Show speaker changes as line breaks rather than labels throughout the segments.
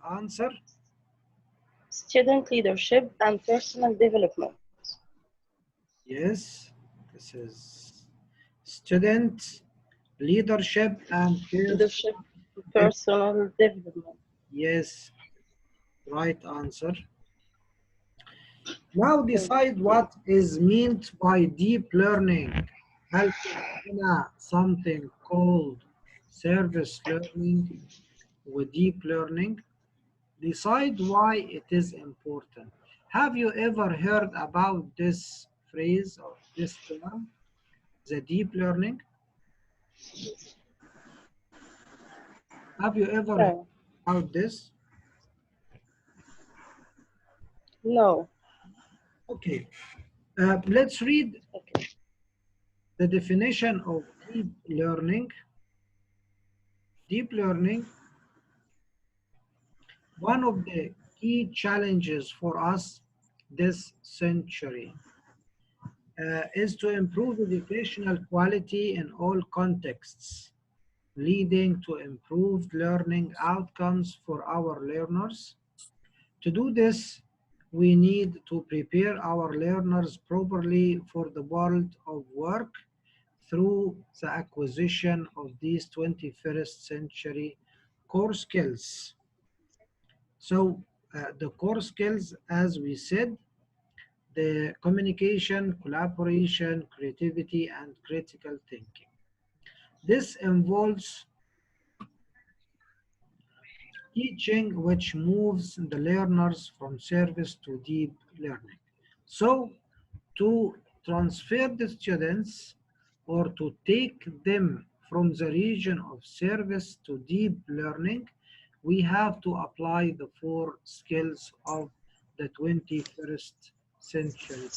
answer?
Student leadership and personal development.
Yes, this is student leadership and
Leadership, personal development.
yes, right answer. Now decide what is meant by deep learning. هل هنا something called service learning or deep learning? Decide why it is important. Have you ever heard about this phrase or this term, the deep learning? Have you ever heard
No.
about this?
No.
Okay, let's read
Okay.
the definition of deep learning. Deep learning, one of the key challenges for us this century is to improve educational quality in all contexts, leading to improved learning outcomes for our learners. To do this, we need to prepare our learners properly for the world of work through the acquisition of these 21st century core skills. So the core skills, as we said, the communication, collaboration, creativity, and critical thinking. This involves teaching which moves the learners from service to deep learning. So to transfer the students or to take them from the region of service to deep learning, we have to apply the 4 skills of the 21st century.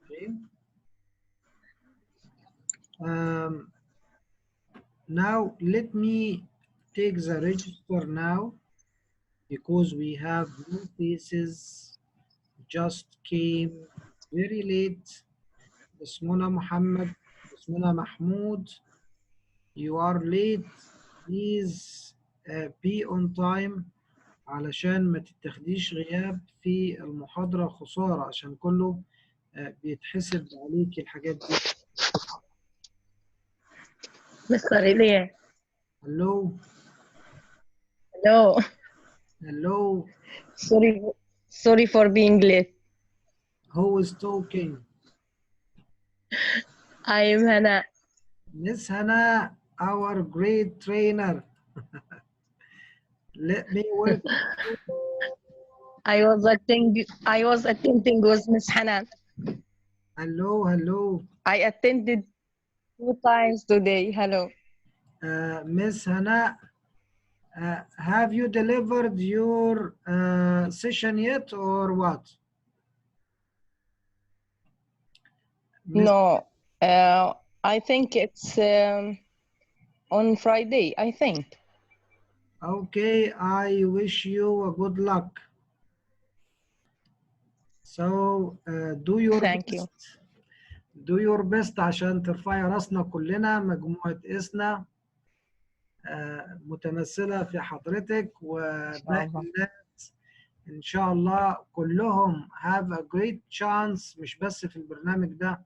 Okay. Now let me take the register now because we have new faces just came very late. Bismillah Muhammad, Bismillah Mahmoud, you are late. Please be on time علشان ما تتخديش غياب في المحاضرة خسارة عشان كله بيتحسب عليك الحاجات دي.
Mr. Ilya.
Hello.
Hello.
Hello.
Sorry for being late.
Who is talking?
I am Hannah.
Miss Hannah, our great trainer. Let me welcome.
I was attending with Miss Hannah.
Hello, hello.
I attended 2 times today. Hello.
Miss Hannah, have you delivered your session yet or what?
No, I think it's on Friday, I think.
Okay, I wish you a good luck. So do your
Thank
best.
you.
Do your best عشان ترفعي راسنا كلنا مجموعة إسنا متمثلة في حضرتك وباقي الناس إن شاء الله كلهم have a great chance مش بس في البرنامج ده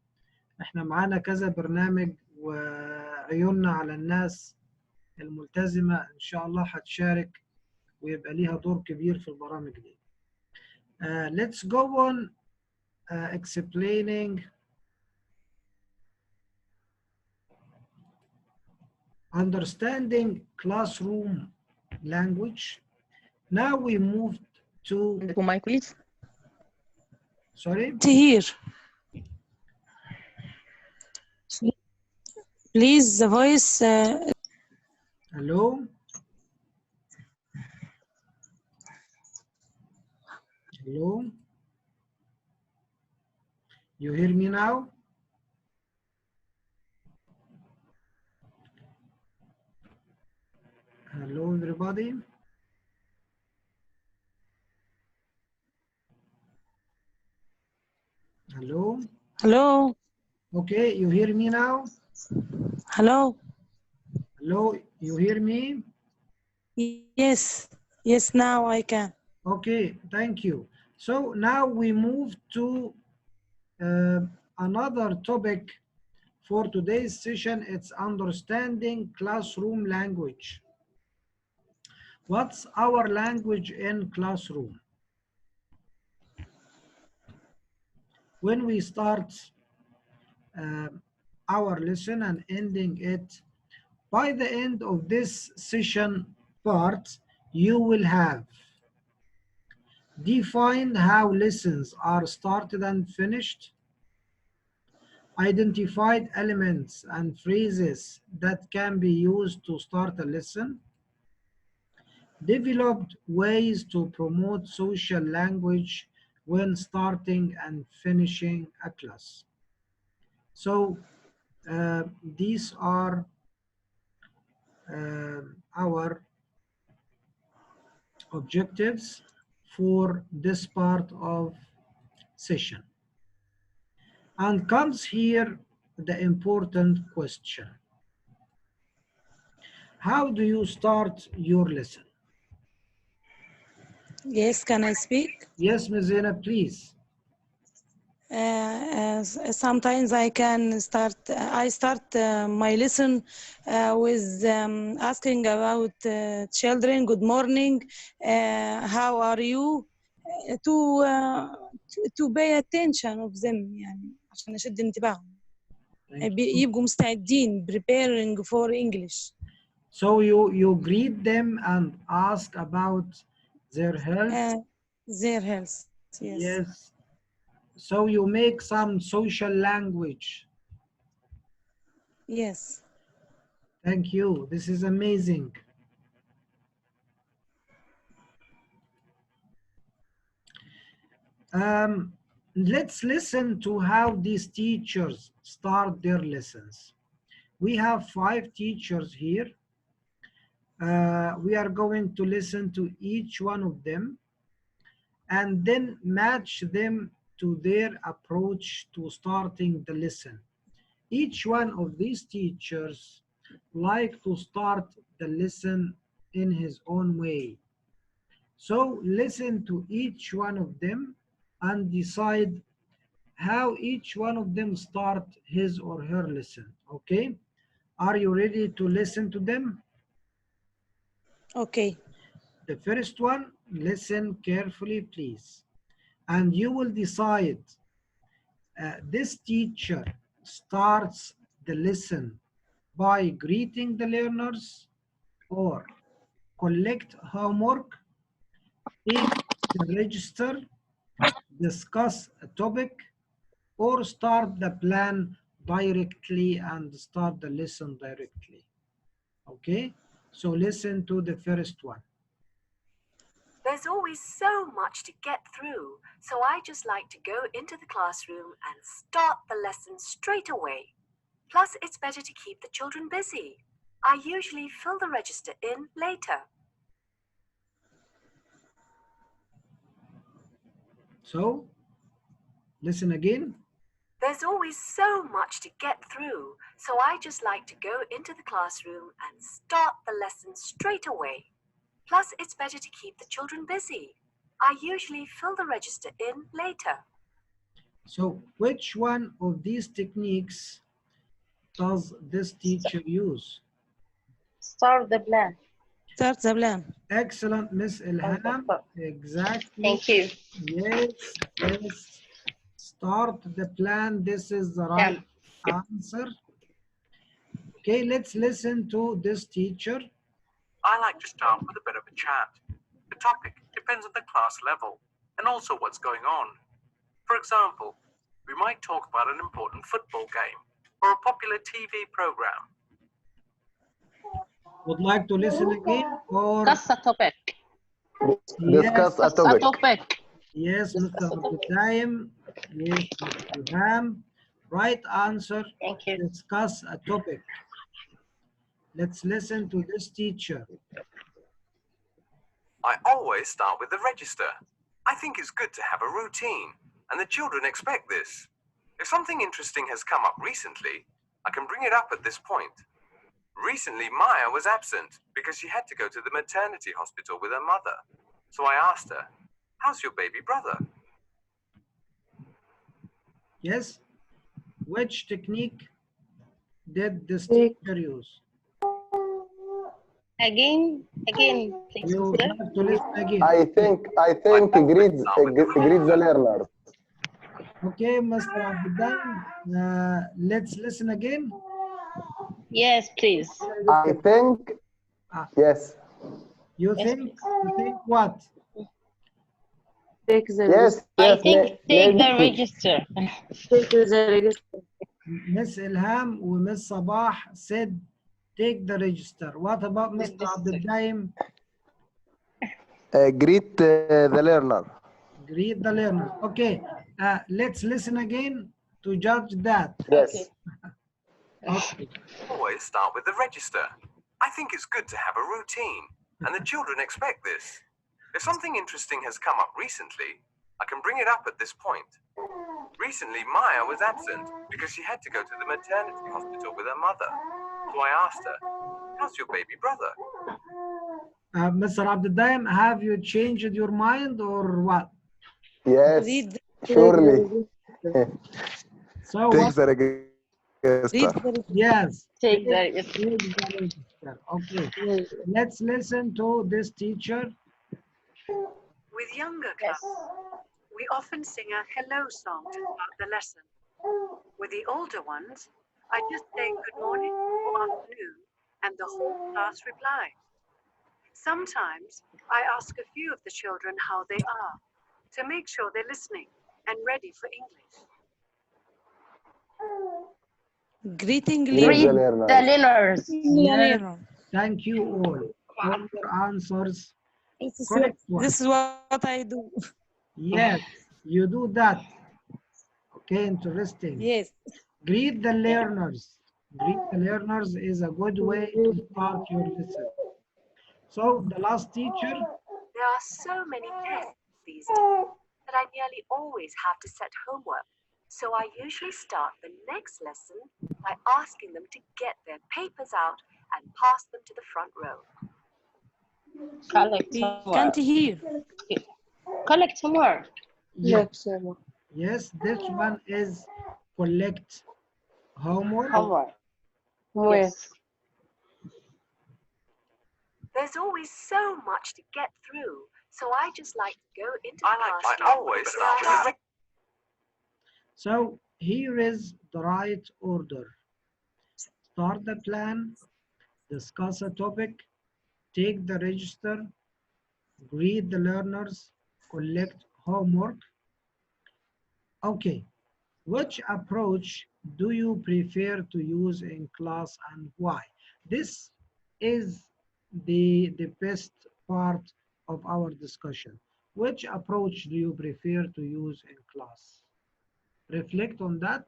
إحنا معانا كذا برنامج وعيوننا على الناس الملتزمة إن شاء الله هتشارك ويبقى ليها دور كبير في البرامج دي. Let's go on explaining understanding classroom language. Now we moved to
My please.
sorry.
Here. Please, the voice.
Hello. Hello. You hear me now? Hello, everybody. Hello.
Hello.
Okay, you hear me now?
Hello.
Hello, you hear me?
Yes. Yes, now I can.
Okay, thank you. So now we move to another topic for today's session. It's understanding classroom language. What's our language in classroom? When we start uh, our lesson and ending it, by the end of this session part, you will have defined how lessons are started and finished, identified elements and phrases that can be used to start a lesson, developed ways to promote social language when starting and finishing a class. So these are our objectives for this part of session. And comes here the important question. How do you start your lesson?
Yes, can I speak?
Yes, Ms. Zainab, please.
Sometimes I can start, I start my lesson with asking about children, good morning, how are you? To pay attention of them يعني عشان أشد انتباههم.
Thank you.
يبقوا مستعدين preparing for English.
So you greet them and ask about their health?
Their health, yes.
Yes. So you make some social language.
Yes.
Thank you. This is amazing. Let's listen to how these teachers start their lessons. We have 5 teachers here. We are going to listen to each one of them and then match them to their approach to starting the lesson. Each one of these teachers like to start the lesson in his own way. So listen to each one of them and decide how each one of them start his or her lesson. Okay? Are you ready to listen to them?
Okay.
The first one, listen carefully, please. And you will decide this teacher starts the lesson by greeting the learners or collect homework, take the register, discuss a topic, or start the plan directly and start the lesson directly. Okay, so listen to the first one.
There's always so much to get through, so I just like to go into the classroom and start the lesson straight away. Plus, it's better to keep the children busy. I usually fill the register in later.
So, listen again.
There's always so much to get through, so I just like to go into the classroom and start the lesson straight away. Plus, it's better to keep the children busy. I usually fill the register in later.
So, which one of these techniques does this teacher use?
Start the plan.
Start the plan.
Excellent, Miss Ilham. Exactly.
Thank you.
Yes, yes. Start the plan. This is the right answer. Okay, let's listen to this teacher.
I like to start with a bit of a chat. The topic depends on the class level and also what's going on. For example, we might talk about an important football game or a popular TV program.
Would like to listen again or
Discuss a topic.
Discuss a topic.
Yes, Mr. Abdulkaim. Yes, Mr. Ilham. Right answer.
Thank you.
Discuss a topic. Let's listen to this teacher.
I always start with the register. I think it's good to have a routine, and the children expect this. If something interesting has come up recently, I can bring it up at this point. Recently, Maya was absent because she had to go to the maternity hospital with her mother. So I asked her, how's your baby brother?
Yes. Which technique did this teacher use?
Again, please,
You
teacher.
have to listen again.
I think greets the learner.
Okay, Mr. Abdel, let's listen again.
Yes, please.
I think yes.
You
Yes,
think
please.
what?
Take the
Yes,
I
yes,
think take the
maybe.
register.
take the register.
Miss Ilham and Miss Sabah said take the register. What about Mr. Abdel?
Greet the learner.
Greet the learners. Okay, let's listen again to judge that.
Yes.
Okay.
Always start with the register. I think it's good to have a routine, and the children expect this. If something interesting has come up recently, I can bring it up at this point. Recently, Maya was absent because she had to go to the maternity hospital with her mother. So I asked her, how's your baby brother?
Mr. Abdel, have you changed your mind or what?
Yes.
Read the
Surely.
So
Take
what?
the register.
read the
Yes.
Take the
Take
register.
the register. Okay.
register.
Let's listen to this teacher.
With younger
Yes.
class, we often sing a hello song to start the lesson. With the older ones, I just say good morning or afternoon, and the whole class replies. Sometimes I ask a few of the children how they are to make sure they're listening and ready for English.
Greeting
Greet the
Read
learner.
the learners.
Yes. Thank you all. All your answers. Correct one.
This is what I do.
Yes, you do that. Okay, interesting.
Yes.
Greet the learners. Greet the learners is a good way to start your lesson. So the last teacher,
There are so many tests these days that I nearly always have to set homework. So I usually start the next lesson by asking them to get their papers out and pass them to the front row.
Collect
We
homework.
can't hear.
Collect homework.
yes, yes, this one is collect homework.
Homework.
Yes.
There's always so much to get through, so I just like to go into the
I
classroom.
always start with the
So here is the right order. Start the plan, discuss a topic, take the register, greet the learners, collect homework. Okay, which approach do you prefer to use in class and why? This is the best part of our discussion. Which approach do you prefer to use in class? Reflect on that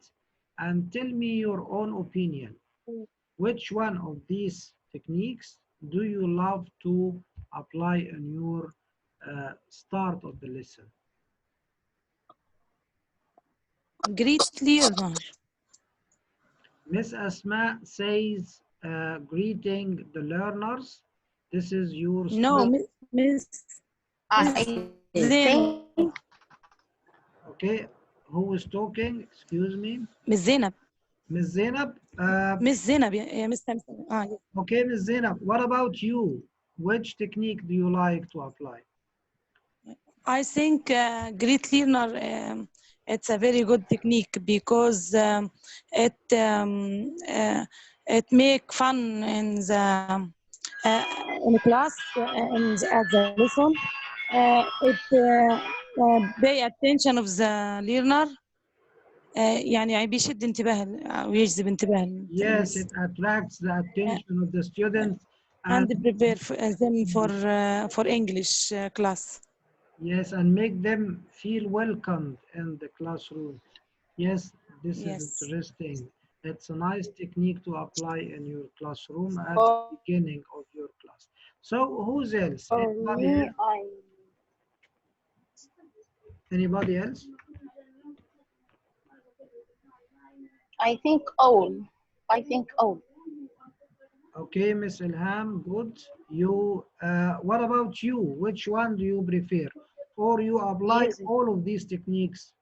and tell me your own opinion. Which one of these techniques do you love to apply in your start of the lesson?
Greet learner.
Miss Asma says greeting the learners. This is your
No,
style.
Miss
I
Zainab.
think
Okay, who is talking? Excuse me.
Miss Zainab.
Miss Zainab.
Miss Zainab. Yeah, Miss Samson. Yes.
Okay, Miss Zainab. What about you? Which technique do you like to apply?
I think greet learner, it's a very good technique because it make fun in class at the lesson. It pay attention of the learner. يعني بيشد انتباه أو يجذب انتباه
Yes,
التلميذ.
it attracts the attention of the students
And prepare them for English class.
yes, and make them feel welcomed in the classroom. Yes, this is
Yes.
interesting. It's a nice technique to apply in your classroom at the beginning of your class. So who's else? Anybody else? Anybody else?
I think all. I think all.
Okay, Miss Ilham, good. You, what about you? Which one do you prefer? Or you apply
Easy.
all of these techniques?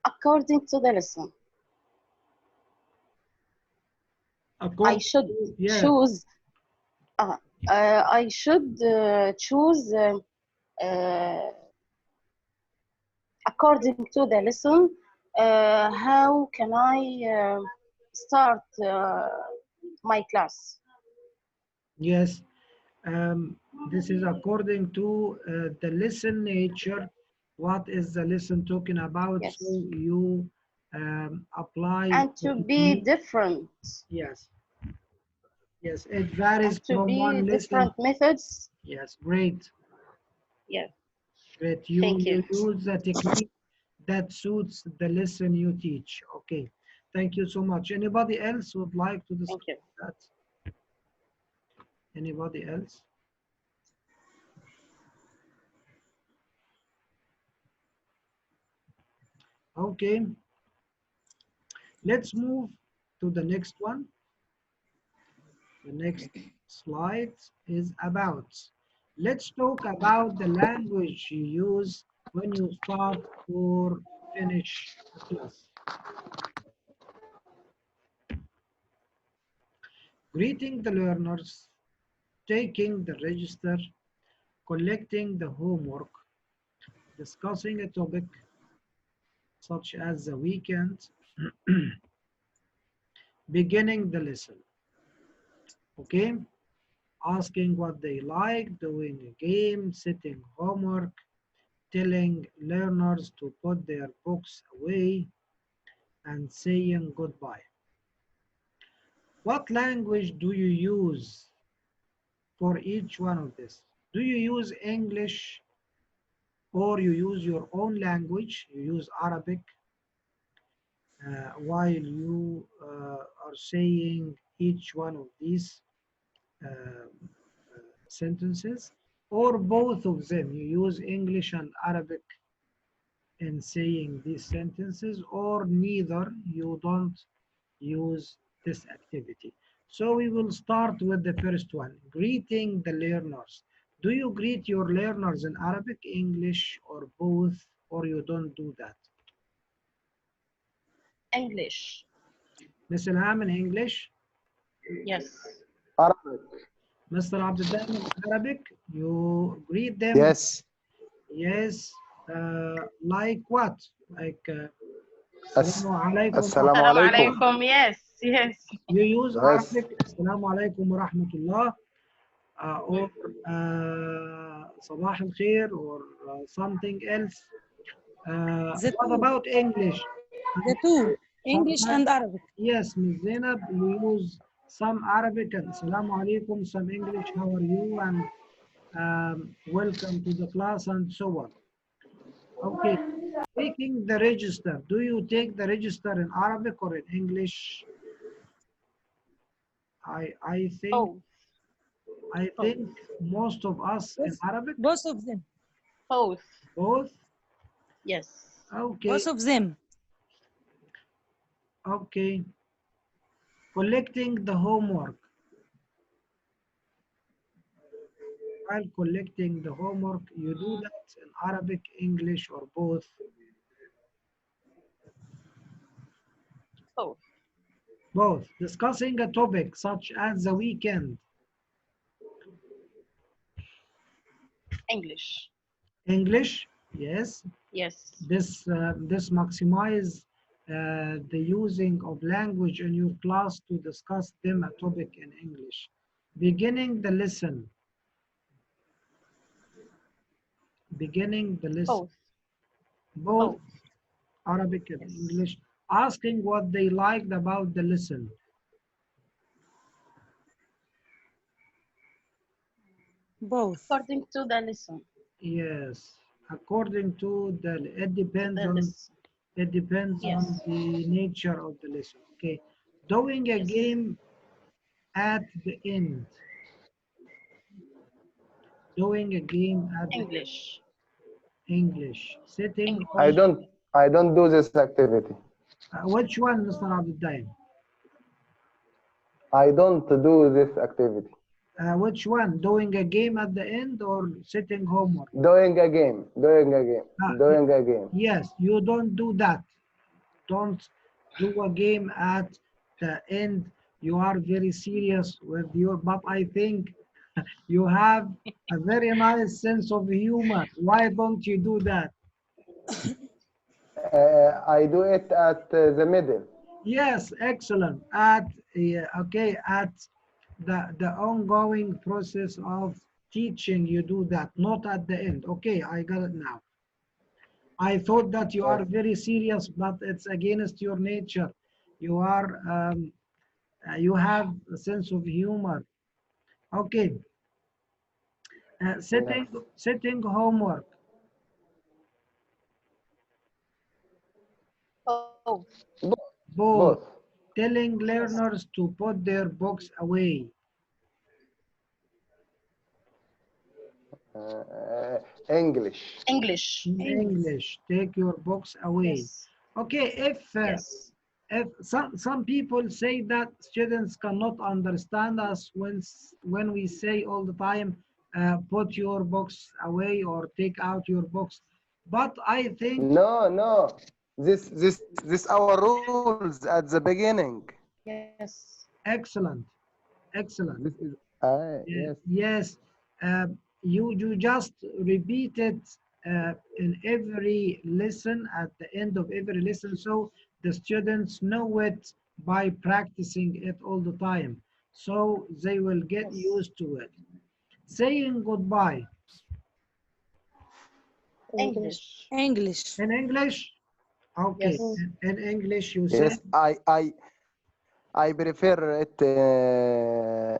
According to the lesson, I
According
should
to, yeah,
choose. I should choose according to the lesson. How can I start my class?
yes. This is according to the lesson nature. What is the lesson talking about? So
Yes,
you apply
and
the
to be
technique.
different,
Yes, yes. It varies
and to
from
be
one lesson.
different methods.
Yes, great,
Yeah,
great. You
thank you.
use the technique that suits the lesson you teach. Okay, thank you so much. Anybody else would like to
Thank
discuss
you.
that? Anybody else? Okay, let's move to the next one. The next slide is about. Let's talk about the language you use when you start or finish a class. Greeting the learners, taking the register, collecting the homework, discussing a topic such as the weekend, beginning the lesson. Okay? Asking what they like, doing a game, setting homework, telling learners to put their books away, and saying goodbye. What language do you use for each one of this? Do you use English or you use your own language? You use Arabic while you are saying each one of these sentences, or both of them? You use English and Arabic in saying these sentences, or neither, you don't use this activity. So we will start with the first one, greeting the learners. Do you greet your learners in Arabic, English, or both, or you don't do that?
English.
Miss Ilham in English,
Yes.
Arabic.
Mr. Abdullah in Arabic, you greet them,
Yes.
yes, like what? Like,
As
Assalamu alaikum.
Assalamu
Assalamu
alaikum.
alaikum. Yes, yes.
You use
Yes.
Arabic, Assalamu alaikum wa rahmatullah, or Sabah al Khair, or something else.
The
What
two,
about English?
the two, English
Sometimes,
and Arabic.
yes, Ms. Zainab, you use some Arabic and Assalamu alaikum, some English, how are you, and welcome to the class, and so on. Okay, taking the register. Do you take the register in Arabic or in English? I think
Both.
I
Both.
think most of us in
Both,
Arabic,
both of them.
Both.
both.
Yes.
Okay,
Both of them.
okay. Collecting the homework. While collecting the homework, you do that in Arabic, English, or both.
Both.
Both. Discussing a topic such as the weekend.
English.
English, yes.
Yes.
This maximize the using of language in your class to discuss them a topic in English. Beginning the lesson. Beginning the lesson.
Both.
Both
Both.
Arabic and
Yes.
English. Asking what they liked about the lesson.
Both.
According to the lesson.
Yes. According to the, it depends
The
on,
lesson.
it depends
Yes.
on the nature of the lesson. Okay. Doing a
Yes.
game at the end. Doing a game at the
English.
English. Sitting
English.
I
on,
don't I don't do this activity.
which one, Mr. Abdul?
I don't do this activity.
Which one? Doing a game at the end or sitting homework?
Doing a game. Doing a game.
Ah,
Doing a game.
yes, you don't do that. Don't do a game at the end. You are very serious with your, but I think you have a very nice sense of humor. Why don't you do that?
I do it at the middle.
Yes, excellent. At okay, at the ongoing process of teaching, you do that, not at the end. Okay, I got it now. I thought that you are very serious, but it's against your nature. You are you have a sense of humor. Okay, setting homework.
Oh,
Both.
Both.
Telling
yes.
learners to put their books away.
English.
English.
In English, take your books away.
Yes.
Okay,
Yes.
if some people say that students cannot understand us when we say all the time, put your books away or take out your books. But I think
No, no. This our rules at the beginning.
Yes.
excellent, excellent.
This is yes.
Yes, uh, you just repeat it in every lesson at the end of every lesson, so the students know it by practicing it all the time. So they will get
Yes.
used to it. Saying goodbye
English.
English.
in English. Okay,
Yes.
in English you say
Yes, I prefer it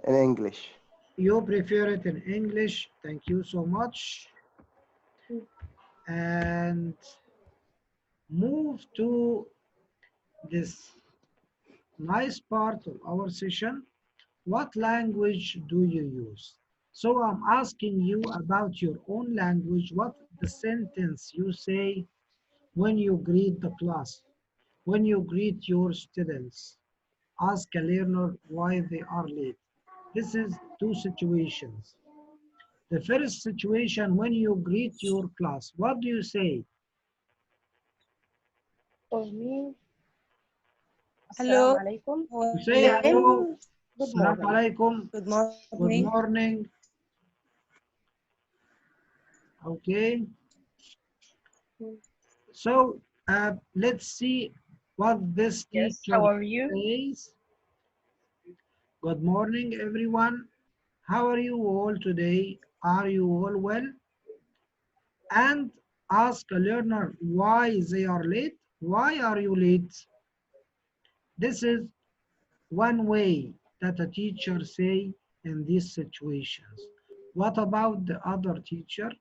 in English.
you prefer it in English. Thank you so much. And move to this nice part of our session. What language do you use? So I'm asking you about your own language. What the sentence you say when you greet the class, when you greet your students? Ask a learner why they are late. This is two situations. The first situation, when you greet your class, what do you say?
For me, Assalamu
Hello.
alaikum.
You say
Hello.
hello,
And good
assalamu
morning.
alaikum,
Good
good
morning.
morning. Okay. So let's see what this
Yes.
teacher
How are you?
says. Good morning, everyone. How are you all today? Are you all well? And ask a learner why they are late. Why are you late? This is one way that a teacher say in these situations. What about the other teacher?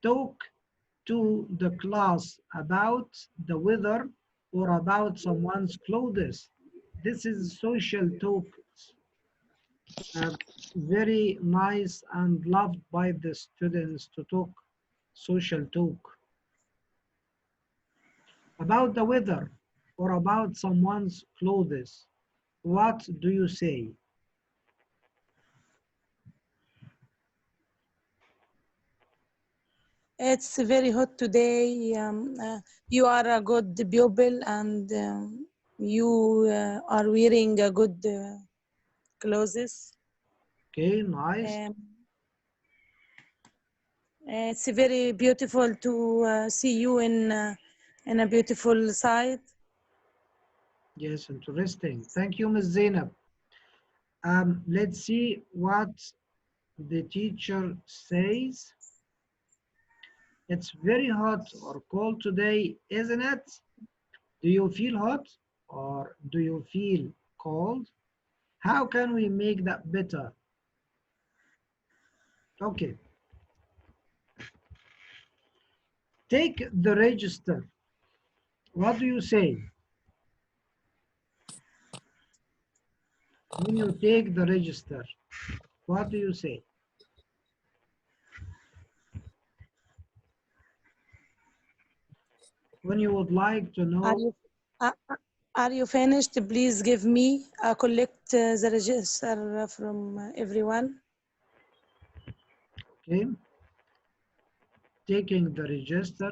Talk to the class about the weather or about someone's clothes. This is social talk, very nice and loved by the students to talk social talk about the weather or about someone's clothes. What do you say?
It's very hot today. You are a good pupil and you are wearing a good clothes.
Okay, nice.
Um, it's very beautiful to see you in a beautiful side.
Yes, interesting. Thank you, Ms. Zainab. Let's see what the teacher says. It's very hot or cold today, isn't it? Do you feel hot or do you feel cold? How can we make that better? Okay, take the register. What do you say when you take the register? What do you say? When you would like to
Are
know,
you Are you finished? Please give me. Collect the register from everyone.
Okay, taking the register.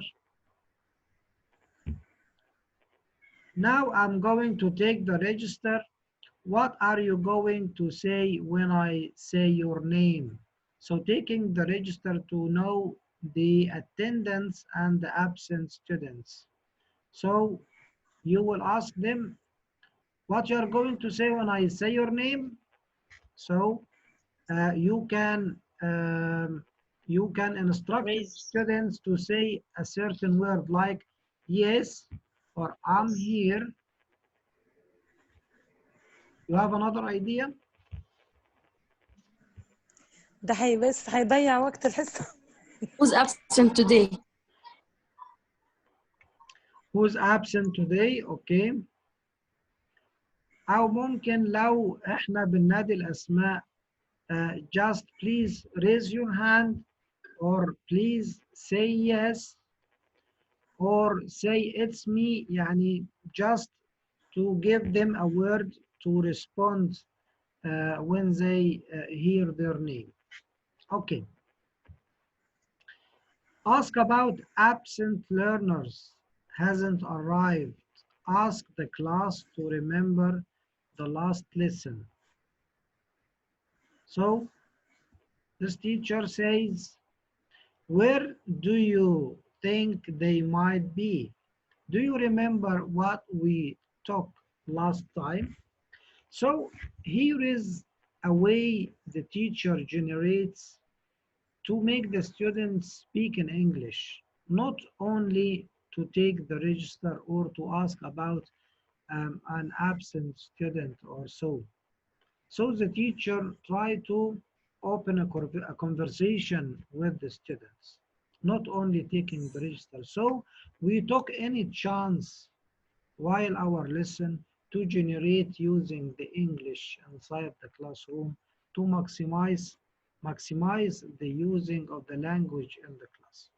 Now I'm going to take the register. What are you going to say when I say your name? So taking the register to know the attendance and the absent students. So you will ask them what you are going to say when I say your name. So you can instruct the
Raise.
students to say a certain word like yes or I'm
Yes.
here. You have another idea?
ده بس هيضيع وقت الحصة.
Who's absent today?
Who's absent today? Okay. أو ممكن لو إحنا بننادي الأسماء just please raise your hand or please say yes or say it's me يعني just to give them a word to respond when they hear their name. Okay. Ask about absent learners hasn't arrived. Ask the class to remember the last lesson. So this teacher says, where do you think they might be? Do you remember what we talked last time? So here is a way the teacher generates to make the students speak in English, not only to take the register or to ask about an absent student or so. So the teacher try to open a conversation with the students, not only taking the register. So we took any chance while our lesson to generate using the English inside the classroom to maximize the using of the language in the class.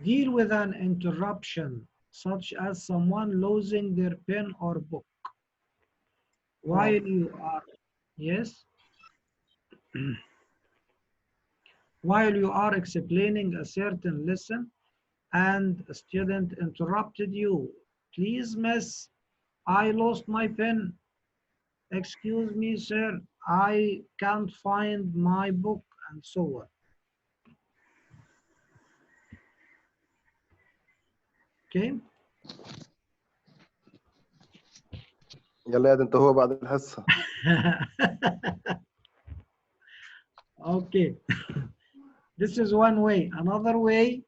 Deal with an interruption such as someone losing their pen or book while you are, yes, while you are explaining a certain lesson and a student interrupted you. Please, miss, I lost my pen. Excuse me, sir, I can't find my book, and so on. Okay.
يلا يا ده انت هو بعد الحصة.
Okay. This is one way. Another way,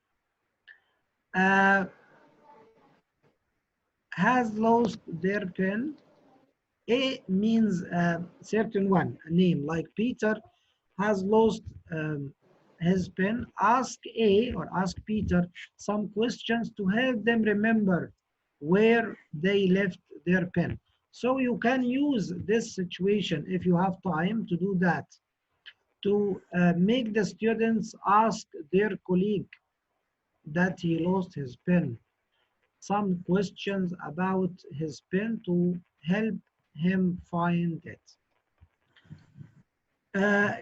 has lost their pen. A means certain one, a name like Peter has lost his pen. Ask A or ask Peter some questions to help them remember where they left their pen. So you can use this situation if you have time to do that, to make the students ask their colleague that he lost his pen some questions about his pen to help him find it.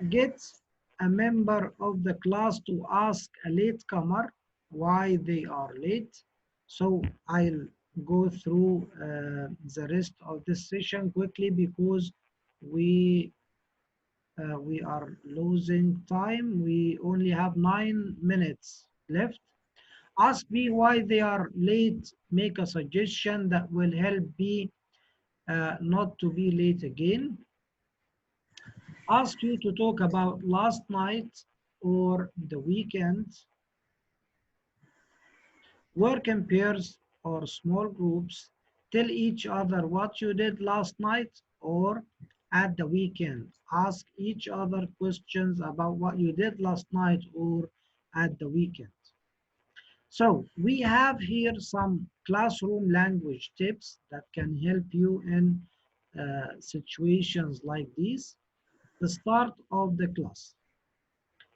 Get a member of the class to ask a latecomer why they are late. So I'll go through the rest of this session quickly because we are losing time. We only have 9 minutes left. Ask B why they are late. Make a suggestion that will help B not to be late again. Ask you to talk about last night or the weekend. Work in pairs or small groups. Tell each other what you did last night or at the weekend. Ask each other questions about what you did last night or at the weekend. So we have here some classroom language tips that can help you in situations like these. The start of the class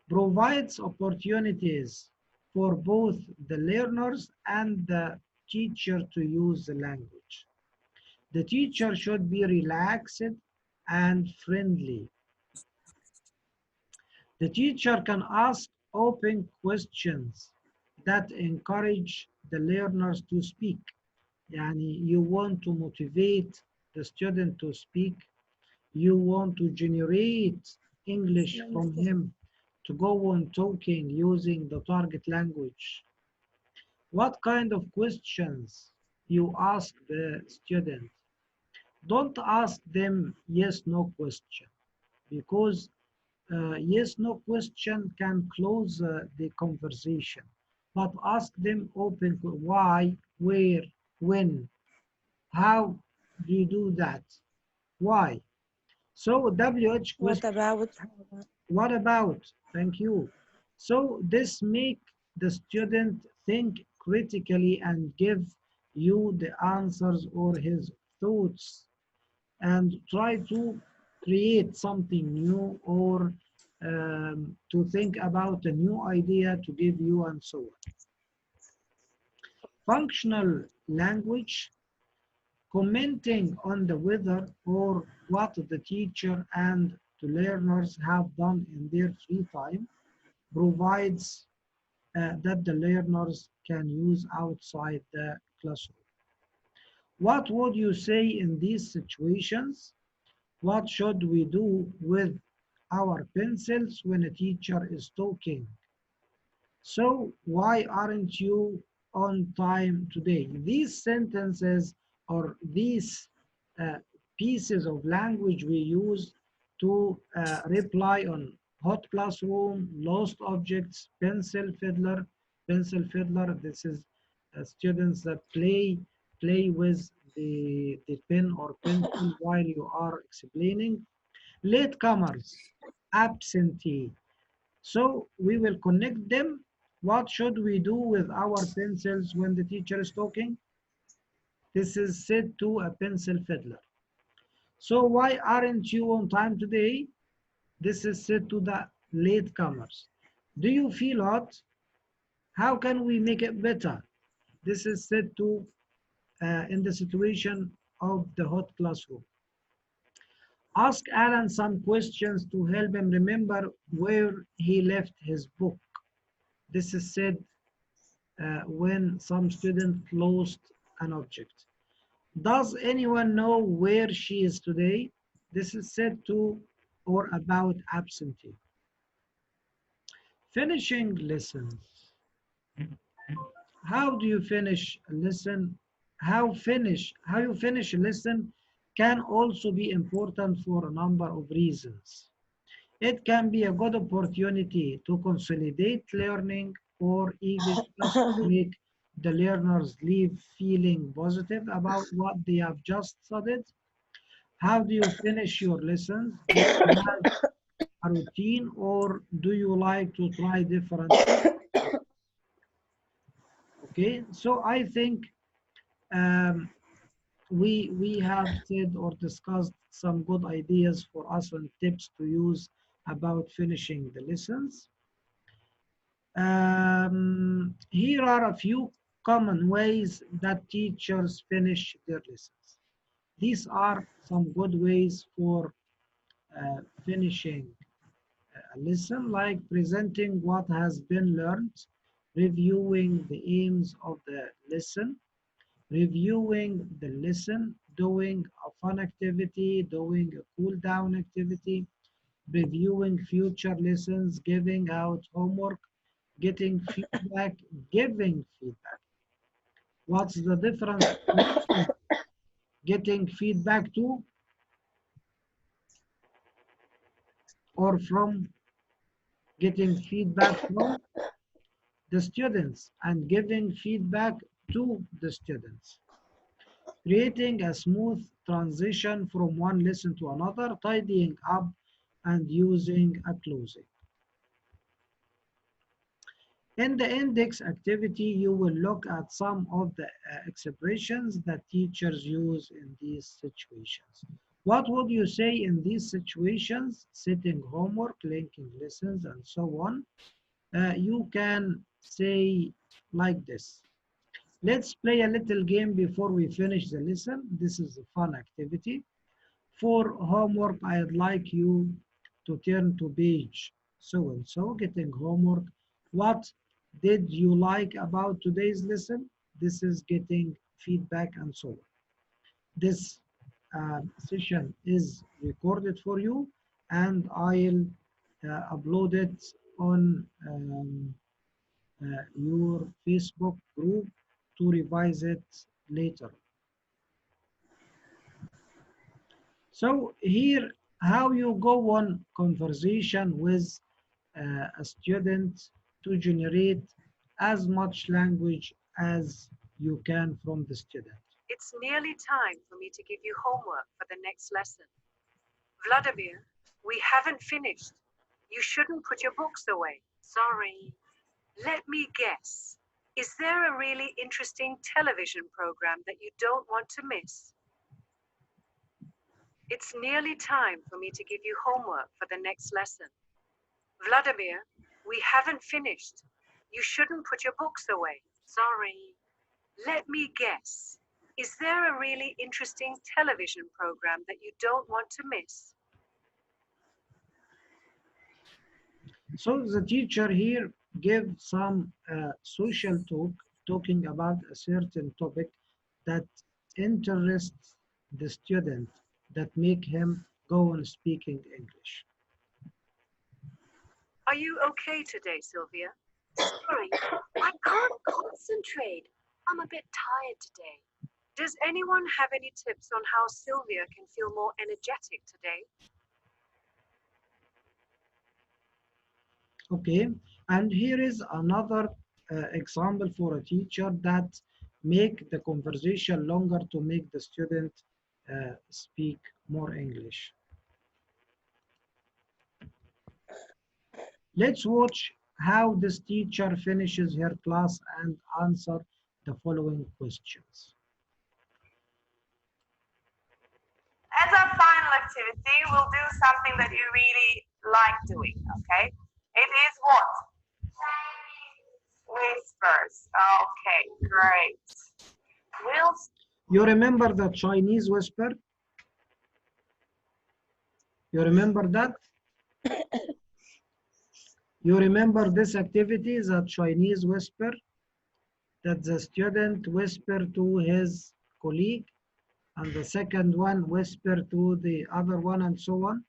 provides opportunities for both the learners and the teacher to use the language. The teacher should be relaxed and friendly. The teacher can ask open questions that encourage the learners to speak. You want to motivate the student to speak. You want to generate English from him to go on talking using the target language. What kind of questions you ask the student? Don't ask them yes, no question, because yes, no question can close the conversation. But ask them open, why, where, when, how do you do that? Why? So WH question, what about? Thank you. So this make the student think critically and give you the answers or his thoughts and try to create something new or to think about a new idea to give you and so on. Functional language, commenting on the weather or what the teacher and the learners have done in their free time, provides that the learners can use outside the classroom. What would you say in these situations? What should we do with our pencils when a teacher is talking? So why aren't you on time today? These sentences or these uh, pieces of language we use to reply on hot classroom, lost objects, pencil fiddler. Pencil fiddler, this is students that play with the pen or pencil while you are explaining. Latecomers, absentee. So we will connect them. What should we do with our pencils when the teacher is talking? This is said to a pencil fiddler. So why aren't you on time today? This is said to the latecomers. Do you feel hot? How can we make it better? This is said to in the situation of the hot classroom. Ask Alan some questions to help him remember where he left his book. This is said when some student lost an object. Does anyone know where she is today? This is said to or about absentee. Finishing lessons. How do you finish a lesson? How you finish a lesson can also be important for a number of reasons. It can be a good opportunity to consolidate learning or even just make the learners leave feeling positive about what they have just studied. How do you finish your lessons? Do you have a routine or do you like to try different things? Okay, so I think we have said or discussed some good ideas for us and tips to use about finishing the lessons. Here are a few common ways that teachers finish their lessons. These are some good ways for finishing a lesson, like presenting what has been learned, reviewing the aims of the lesson, reviewing the lesson, doing a fun activity, doing a cool down activity, reviewing future lessons, giving out homework, getting feedback, giving feedback. What's the difference between getting feedback to or from? Getting feedback from the students and giving feedback to the students. Creating a smooth transition from one lesson to another, tidying up and using a closing. In the index activity, you will look at some of the expressions that teachers use in these situations. What would you say in these situations? Setting homework, linking lessons, and so on. You can say like this. Let's play a little game before we finish the lesson. This is a fun activity. For homework, I'd like you to turn to page so-and-so, getting homework. What did you like about today's lesson? This is getting feedback and so on. This session is recorded for you, and I'll upload it on your Facebook group to revise it later. So here, how you go on conversation with a student to generate as much language as you can from the student.
It's nearly time for me to give you homework for the next lesson. Vladimir, we haven't finished. You shouldn't put your books away. Sorry. Let me guess. Is there a really interesting television program that you don't want to miss? It's nearly time for me to give you homework for the next lesson. Vladimir, we haven't finished. You shouldn't put your books away. Sorry. Let me guess. Is there a really interesting television program that you don't want to miss?
So the teacher here gives some social talk, talking about a certain topic that interests the student, that make him go on speaking English.
Are you okay today, Sylvia?
Sorry, I can't concentrate. I'm a bit tired today.
Does anyone have any tips on how Sylvia can feel more energetic today?
Okay, and here is another example for a teacher that make the conversation longer to make the student speak more English. Let's watch how this teacher finishes her class and answer the following questions.
As our final activity, we'll do something that you really like doing, okay? It is what? Whispers. Okay, great. We'll...
You remember the Chinese whisper? You remember that? You remember this activity, the Chinese whisper, that the student whisper to his colleague, and the second one whisper to the other one, and so on?